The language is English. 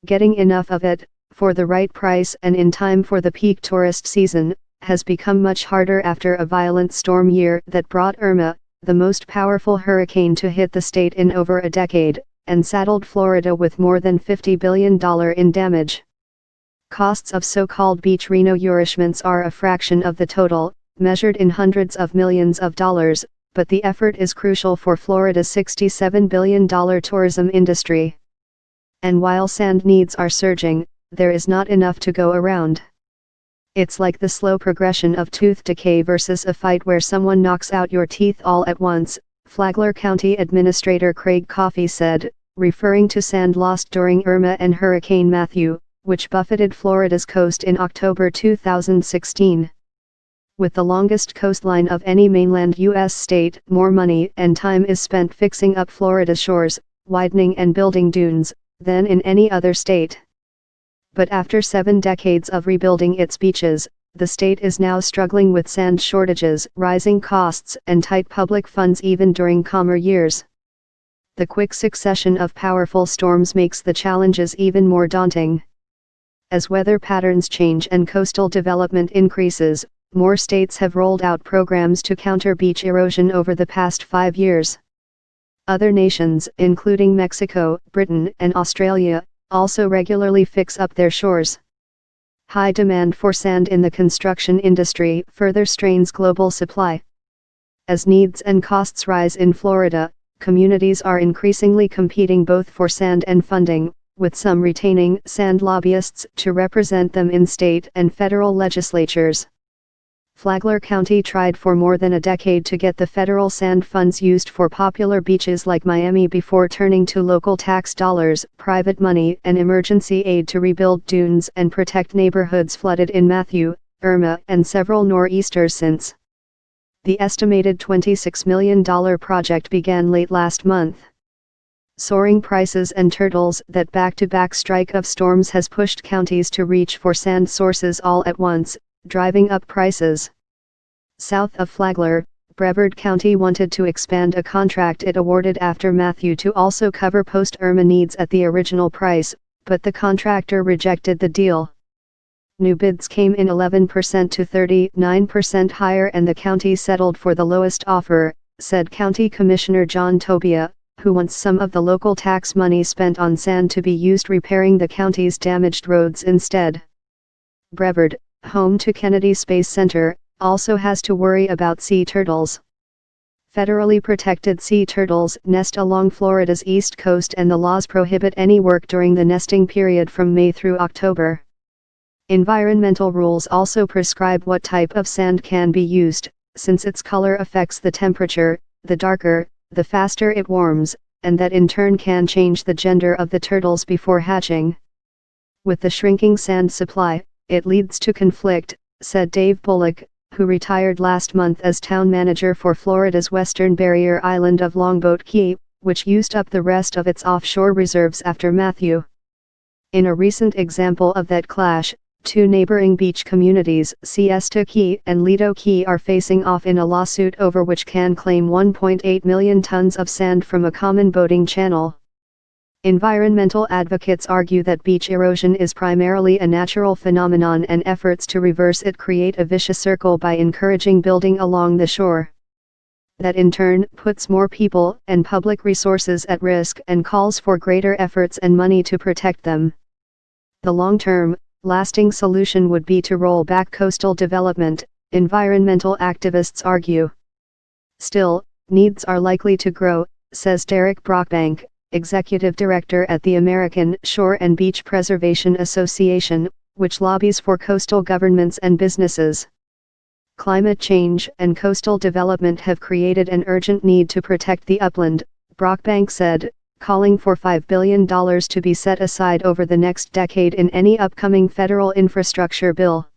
getting enough of it, for the right price and in time for the peak tourist season, has become much harder after a violent storm year that brought Irma, the most powerful hurricane to hit the state in over a decade, and saddled Florida with more than $50 billion in damage. Costs of so-called beach renourishments are a fraction of the total, measured in hundreds of millions of dollars, but the effort is crucial for Florida's $67 billion tourism industry. And while sand needs are surging, there is not enough to go around. It's like the slow progression of tooth decay versus a fight where someone knocks out your teeth all at once, Flagler County Administrator Craig Coffey said, referring to sand lost during Irma and Hurricane Matthew, which buffeted Florida's coast in October 2016. With the longest coastline of any mainland U.S. state, more money and time is spent fixing up Florida's shores, widening and building dunes, than in any other state. But after 7 decades of rebuilding its beaches, the state is now struggling with sand shortages, rising costs, and tight public funds even during calmer years. The quick succession of powerful storms makes the challenges even more daunting. As weather patterns change and coastal development increases, more states have rolled out programs to counter beach erosion over the past 5 years. Other nations, including Mexico, Britain, and Australia, also regularly fix up their shores. High demand for sand in the construction industry further strains global supply. As needs and costs rise in Florida, communities are increasingly competing both for sand and funding, with some retaining sand lobbyists to represent them in state and federal legislatures. Flagler County tried for more than a decade to get the federal sand funds used for popular beaches like Miami before turning to local tax dollars, private money, and emergency aid to rebuild dunes and protect neighborhoods flooded in Matthew, Irma, and several nor'easters since. The estimated $26 million project began late last month. Soaring prices and turtles that back-to-back strike of storms has pushed counties to reach for sand sources all at once, driving up prices. South of Flagler, Brevard County wanted to expand a contract it awarded after Matthew to also cover post-Irma needs at the original price, but the contractor rejected the deal. New bids came in 11% to 39% higher and the county settled for the lowest offer, said County Commissioner John Tobia, who wants some of the local tax money spent on sand to be used repairing the county's damaged roads instead. Brevard, home to Kennedy Space Center, also has to worry about sea turtles. Federally protected sea turtles nest along Florida's east coast and the laws prohibit any work during the nesting period from May through October. Environmental rules also prescribe what type of sand can be used, since its color affects the temperature, the darker, the faster it warms, and that in turn can change the gender of the turtles before hatching. With the shrinking sand supply, it leads to conflict, said Dave Bullock, who retired last month as town manager for Florida's western barrier island of Longboat Key, which used up the rest of its offshore reserves after Matthew. In a recent example of that clash, 2 neighboring beach communities, Siesta Key and Lido Key, are facing off in a lawsuit over which can claim 1.8 million tons of sand from a common boating channel. Environmental advocates argue that beach erosion is primarily a natural phenomenon and efforts to reverse it create a vicious circle by encouraging building along the shore. That in turn puts more people and public resources at risk and calls for greater efforts and money to protect them. The long-term, lasting solution would be to roll back coastal development, environmental activists argue. Still, needs are likely to grow, says Derek Brockbank, Executive Director at the American Shore and Beach Preservation Association, which lobbies for coastal governments and businesses. Climate change and coastal development have created an urgent need to protect the upland, Brockbank said, calling for $5 billion to be set aside over the next decade in any upcoming federal infrastructure bill.